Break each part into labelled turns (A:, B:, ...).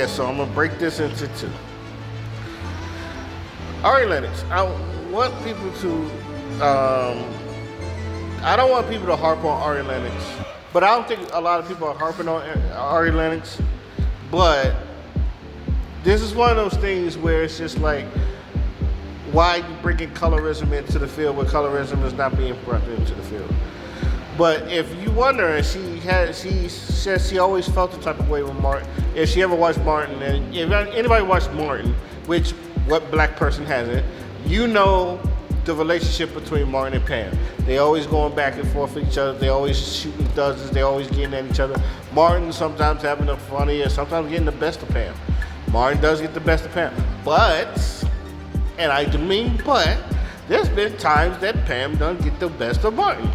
A: Yeah, so I'm gonna break this into two. Ari Lennox. Want people to. I don't want people to harp on Ari Lennox, but I don't think a lot of people are harping on Ari Lennox. But this is one of those things where it's just like, why are you bringing colorism into the field when colorism is not being brought into the field? But if you wonder, and she says she always felt the type of way with Martin. If she ever watched Martin, and if anybody watched Martin, which what black person hasn't, you know the relationship between Martin and Pam. They always going back and forth with each other. They always shooting dozens. They always getting at each other. Martin sometimes having the funny, and sometimes getting the best of Pam. Martin does get the best of Pam, but, and I do mean but, there's been times that Pam doesn't get the best of Martin.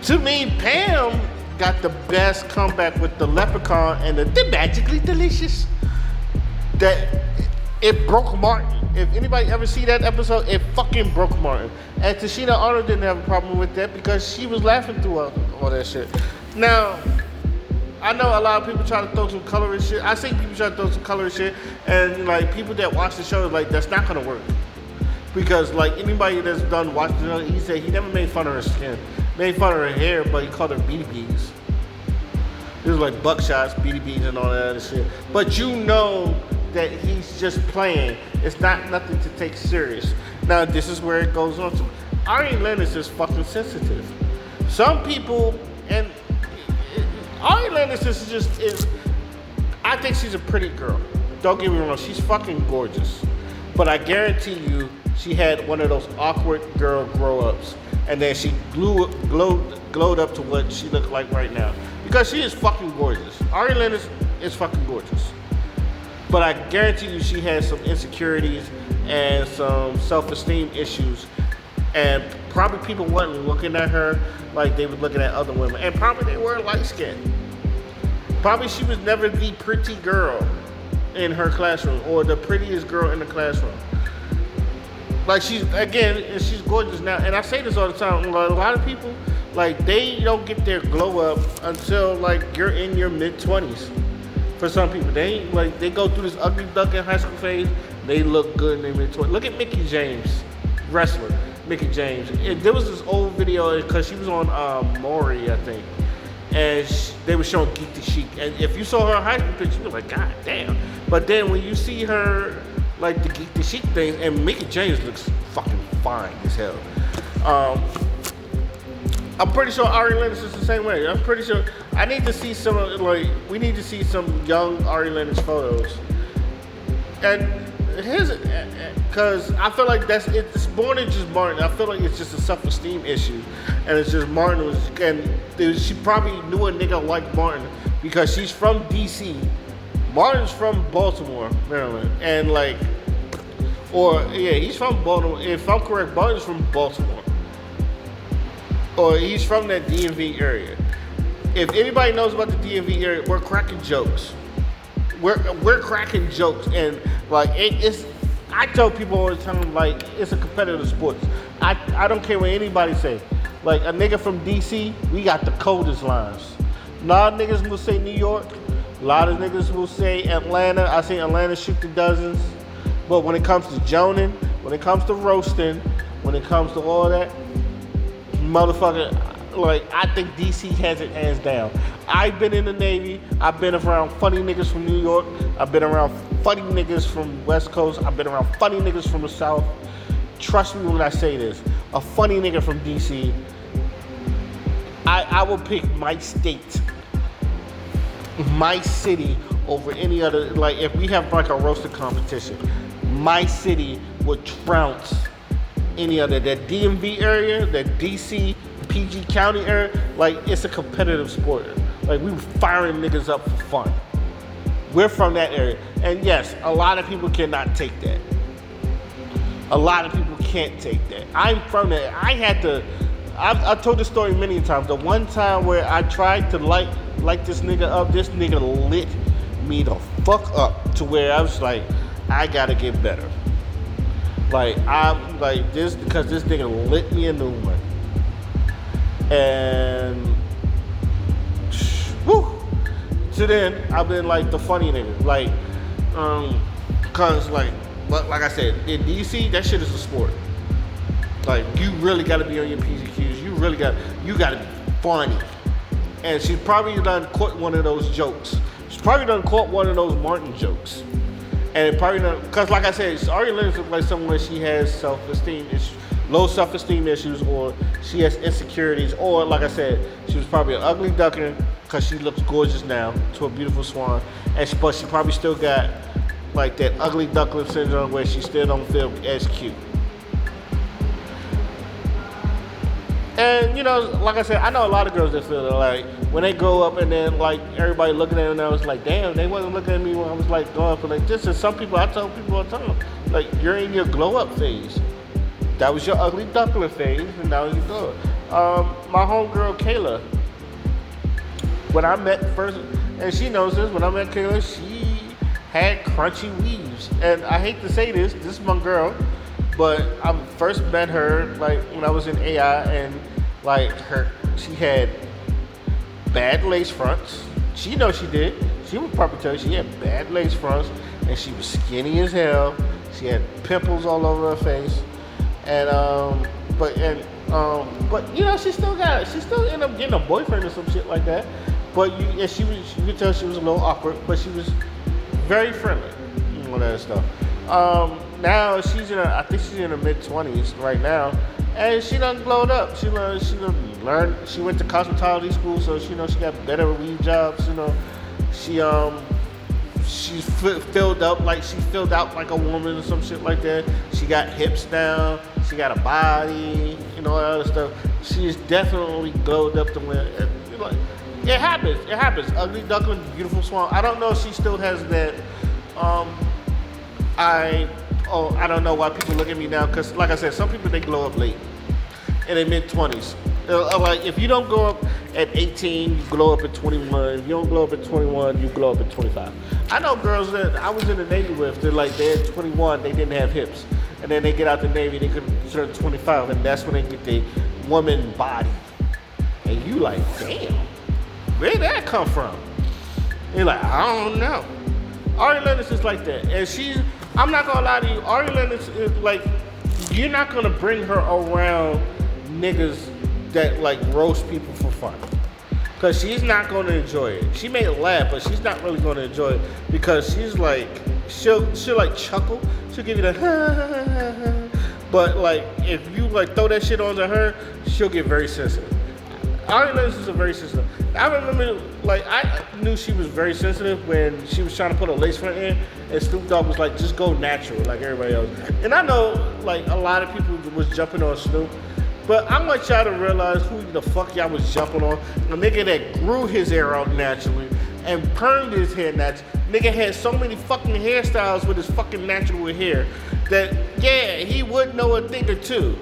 A: To me, Pam got the best comeback with the Leprechaun and the Magically Delicious. That it broke Martin. If anybody ever see that episode, it fucking broke Martin. And Tashina Arnold didn't have a problem with that because she was laughing through all that shit. Now, I know a lot of people try to throw some colorist shit. I see people try to throw some colorist shit, and like people that watch the show, like that's not gonna work. Because like anybody that's done watching the show, he said he never made fun of her skin. Made fun of her hair, but he called her BDBs. It was like buckshots, BDBs, and all that other shit. But you know that he's just playing. It's not nothing to take serious. Now, this is where it goes on to. Ari Lennox is fucking sensitive. Some people, and Ari Lennox is, I think she's a pretty girl. Don't get me wrong, she's fucking gorgeous. But I guarantee you, she had one of those awkward girl grow-ups. And then she glowed up to what she looked like right now. Because she is fucking gorgeous. Ari Lennox is fucking gorgeous. But I guarantee you she has some insecurities and some self-esteem issues. And probably people weren't looking at her like they were looking at other women. And probably they were light-skinned. Probably she was never the pretty girl in her classroom or the prettiest girl in the classroom. Like she's gorgeous now, and I say this all the time. Like, a lot of people, like they don't get their glow up until like you're in your mid-20s. For some people, they go through this ugly duckling high school phase. They look good in their mid-20s. Look at Mickie James, wrestler Mickie James. There was this old video because she was on Maury, I think, and they were showing Geek the Chic. And if you saw her high school picture, you're like, God damn. But then when you see her like the Geek the Chic thing, and Mickie James looks fucking fine as hell. I'm pretty sure Ari Lennox is the same way. I'm pretty sure I need to see we need to see some young Ari Lennox photos. And because I feel like it's more than just Martin. I feel like it's just a self-esteem issue. And it's just Martin she probably knew a nigga like Martin because she's from DC. Martin's from Baltimore, Maryland, and he's from Baltimore. If I'm correct, Martin's from Baltimore, or he's from that DMV area. If anybody knows about the DMV area, we're cracking jokes. We're cracking jokes, and like it's. I tell people all the time, like it's a competitive sport. I don't care what anybody say. Like a nigga from DC, we got the coldest lines. A lot of niggas will say New York. A lot of niggas will say Atlanta. I say Atlanta shoot the dozens. But when it comes to joning, when it comes to roasting, when it comes to all that, motherfucker, like, I think DC has it hands down. I've been in the Navy. I've been around funny niggas from New York. I've been around funny niggas from West Coast. I've been around funny niggas from the South. Trust me when I say this. A funny nigga from DC, I will pick my state, my city over any other. Like if we have like a roasting competition, my city would trounce any other. That DMV area, that DC, PG County area, like it's a competitive sport. Like we were firing niggas up for fun. We're from that area. And yes, a lot of people cannot take that. A lot of people can't take that. I'm from that. I told this story many times. The one time where I tried to light this nigga up, this nigga lit me the fuck up to where I was like, I gotta get better. Like, I'm like this because this nigga lit me a new one. And, whew, To then, I've been like the funny nigga, like, cause like I said, in DC, that shit is a sport. Like, you really got to be on your P's and Q's. You got to be funny. And she's probably done caught one of those jokes. She's probably done caught one of those Martin jokes. And it probably done, cause like I said, Ari Lennox looks like someone where she has low self-esteem issues, or she has insecurities, or like I said, she was probably an ugly duckling because she looks gorgeous now to a beautiful swan, but she probably still got like that ugly duckling syndrome where she still don't feel as cute. And you know, like I said, I know a lot of girls that feel like when they grow up and then like everybody looking at them and I was like, damn, they wasn't looking at me when I was like growing up and like this. And some people, I tell people all the time, like, you're in your glow up phase. That was your ugly duckling phase, and now you glow up. My homegirl Kayla, when I met first, and she knows this, when I met Kayla, she had crunchy weaves. And I hate to say this is my girl, but I first met her like when I was in AI, and like she had bad lace fronts. She knows she did. She would probably tell you she had bad lace fronts, and she was skinny as hell. She had pimples all over her face, and but you know, she still ended up getting a boyfriend or some shit like that. But you could tell she was a little awkward, but she was very friendly, all that stuff. Now I think she's in her mid-20s right now, and she done glowed up. She learned. She went to cosmetology school, so she got better weave jobs. She's filled out like a woman or some shit like that. She got hips now. She got a body, all that other stuff. She's definitely glowed up to win. It happens. Ugly duckling, beautiful swan. I don't know if she still has that. I don't know why people look at me now, because like I said, some people, they glow up late in their mid-20s. Like, if you don't grow up at 18, you glow up at 21. If you don't glow up at 21, you glow up at 25. I know girls that I was in the Navy with, they're 21, they didn't have hips. And then they get out the Navy, they could turn 25, and that's when they get their woman body. And you like, damn, where did that come from? You're like, I don't know. Ari Lennox is like that. And I'm not gonna lie to you, Ari Lennox is like, you're not gonna bring her around niggas that like roast people for fun. Cause she's not gonna enjoy it. She may laugh, but she's not really gonna enjoy it, because she's like, she'll like chuckle. She'll give you the but like, if you like throw that shit onto her, she'll get very sensitive. Ari Lennox is a very sensitive. I remember, like, I knew she was very sensitive when she was trying to put a lace front in, and Snoop Dogg was like, just go natural like everybody else. And I know, like, a lot of people was jumping on Snoop, but I want y'all to realize who the fuck y'all was jumping on. A nigga that grew his hair out naturally and permed his hair naturally. Nigga had so many fucking hairstyles with his fucking natural hair that, yeah, he would know a thing or two.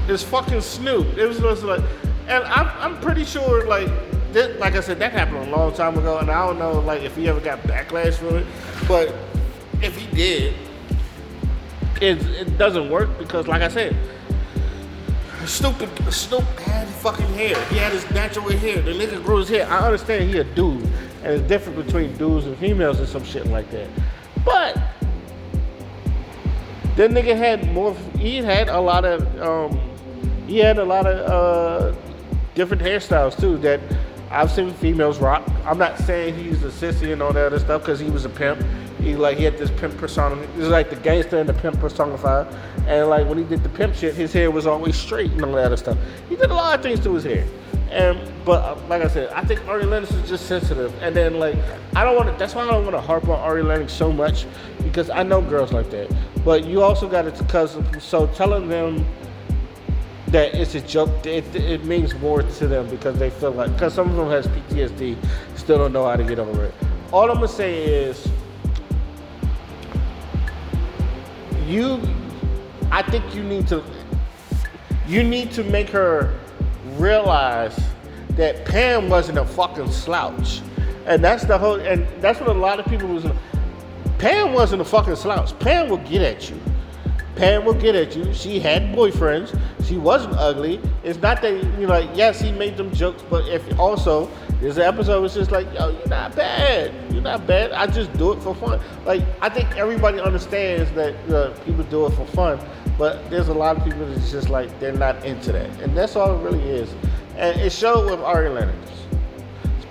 A: It's fucking Snoop. It was like, and I'm pretty sure, like I said, that happened a long time ago, and I don't know, like, if he ever got backlash for it. But if he did, it doesn't work, because, like I said, Snoop had fucking hair. He had his natural hair. The nigga grew his hair. I understand he a dude, and it's different between dudes and females and some shit like that. But that nigga had more. He had a lot of different hairstyles too that I've seen females rock. I'm not saying he's a sissy and all that other stuff, because he was a pimp. He had this pimp persona. It was like the gangster and the pimp personified. And like when he did the pimp shit, his hair was always straight and all that other stuff. He did a lot of things to his hair. But like I said, I think Ari Lennox is just sensitive. And then like, that's why I don't want to harp on Ari Lennox so much, because I know girls like that. But you also got to, so telling them that it's a joke, it means more to them, because they feel like, because some of them has PTSD, still don't know how to get over it. All I'm gonna say is, I think you need to make her realize that Pam wasn't a fucking slouch. And that's what a lot of people was. Pam wasn't a fucking slouch. Pam will get at you. Pam will get at you. She had boyfriends. She wasn't ugly. It's not that, like, yes, he made them jokes, but if also, there's an episode where it's just like, yo, you're not bad. You're not bad. I just do it for fun. Like, I think everybody understands that people do it for fun, but there's a lot of people that's just like, they're not into that. And that's all it really is. And it showed with Ari Lennox.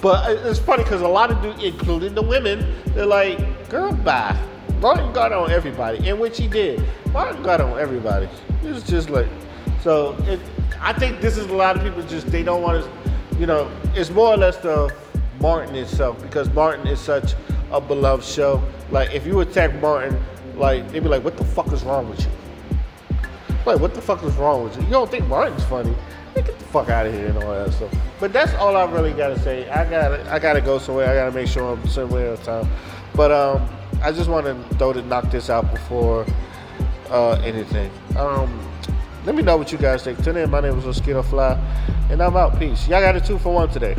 A: But it's funny because a lot of dudes, including the women, they're like, girl, bye. Martin got on everybody, and which he did. Martin got on everybody. It's just like, so I think this is a lot of people just, they don't want to, it's more or less the Martin itself, because Martin is such a beloved show. Like, if you attack Martin, like, they'd be like, what the fuck is wrong with you? Like, what the fuck is wrong with you? You don't think Martin's funny? Hey, get the fuck out of here and all that stuff. But that's all I really gotta say. I gotta go somewhere. I gotta make sure I'm somewhere on time. But I just want to knock this out before anything. Let me know what you guys think. Tune in. My name is Mosquito Fly, and I'm out. Peace. Y'all got a 2-for-1 today.